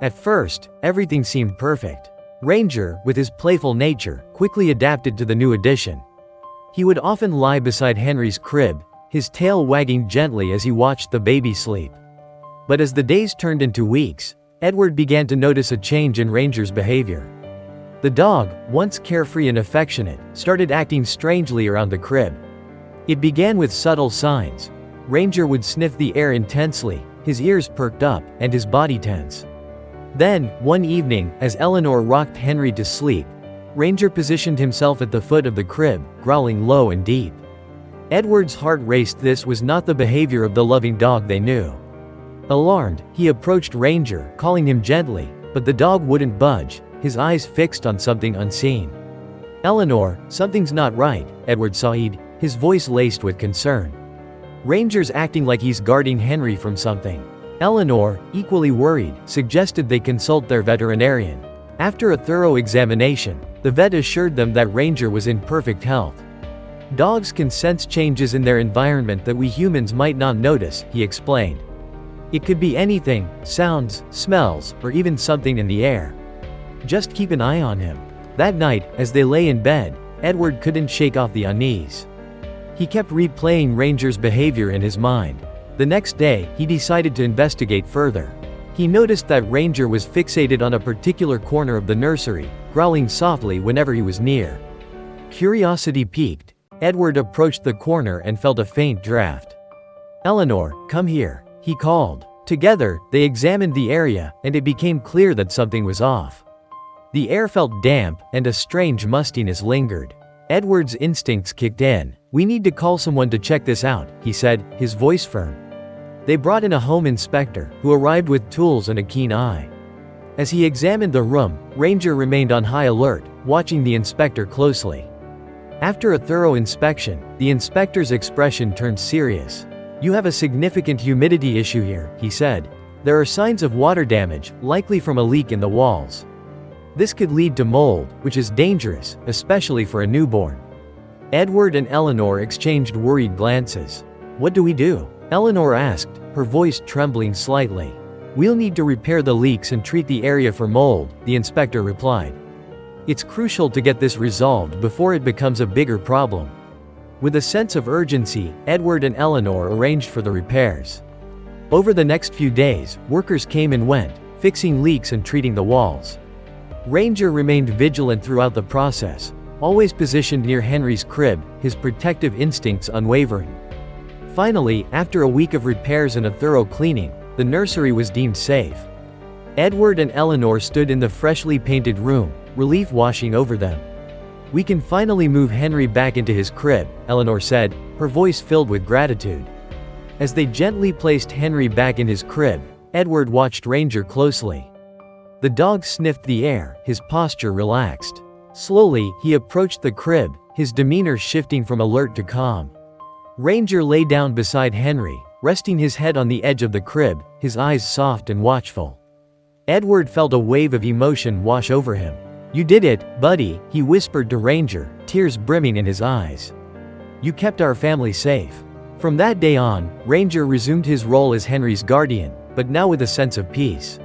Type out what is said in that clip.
At first, everything seemed perfect. Ranger, with his playful nature, quickly adapted to the new addition. He would often lie beside Henry's crib, his tail wagging gently as he watched the baby sleep. But as the days turned into weeks, Edward began to notice a change in Ranger's behavior. The dog, once carefree and affectionate, started acting strangely around the crib. It began with subtle signs. Ranger would sniff the air intensely, his ears perked up, and his body tense. Then, one evening, as Eleanor rocked Henry to sleep, Ranger positioned himself at the foot of the crib, growling low and deep. Edward's heart raced. This was not the behavior of the loving dog they knew. Alarmed, he approached Ranger, calling him gently, but the dog wouldn't budge, his eyes fixed on something unseen. "Eleanor, something's not right," Edward sighed, his voice laced with concern. "Ranger's acting like he's guarding Henry from something." Eleanor, equally worried, suggested they consult their veterinarian. After a thorough examination, the vet assured them that Ranger was in perfect health. "Dogs can sense changes in their environment that we humans might not notice," he explained. "It could be anything, sounds, smells, or even something in the air. Just keep an eye on him." That night, as they lay in bed, Edward couldn't shake off the unease. He kept replaying Ranger's behavior in his mind. The next day, he decided to investigate further. He noticed that Ranger was fixated on a particular corner of the nursery, growling softly whenever he was near. Curiosity piqued, Edward approached the corner and felt a faint draft. "Eleanor, come here," he called. Together, they examined the area, and it became clear that something was off. The air felt damp, and a strange mustiness lingered. Edward's instincts kicked in. "We need to call someone to check this out," he said, his voice firm. They brought in a home inspector, who arrived with tools and a keen eye. As he examined the room, Ranger remained on high alert, watching the inspector closely. After a thorough inspection, the inspector's expression turned serious. "You have a significant humidity issue here," he said. "There are signs of water damage, likely from a leak in the walls. This could lead to mold, which is dangerous, especially for a newborn." Edward and Eleanor exchanged worried glances. "What do we do?" Eleanor asked, her voice trembling slightly. "We'll need to repair the leaks and treat the area for mold," the inspector replied. "It's crucial to get this resolved before it becomes a bigger problem." With a sense of urgency, Edward and Eleanor arranged for the repairs. Over the next few days, workers came and went, fixing leaks and treating the walls. Ranger remained vigilant throughout the process, always positioned near Henry's crib, his protective instincts unwavering. Finally, after a week of repairs and a thorough cleaning, the nursery was deemed safe. Edward and Eleanor stood in the freshly painted room, relief washing over them. "We can finally move Henry back into his crib," Eleanor said, her voice filled with gratitude. As they gently placed Henry back in his crib, Edward watched Ranger closely. The dog sniffed the air, his posture relaxed. Slowly, he approached the crib, his demeanor shifting from alert to calm. Ranger lay down beside Henry, resting his head on the edge of the crib, his eyes soft and watchful. Edward felt a wave of emotion wash over him. "You did it, buddy," he whispered to Ranger, tears brimming in his eyes. "You kept our family safe." From that day on, Ranger resumed his role as Henry's guardian, but now with a sense of peace.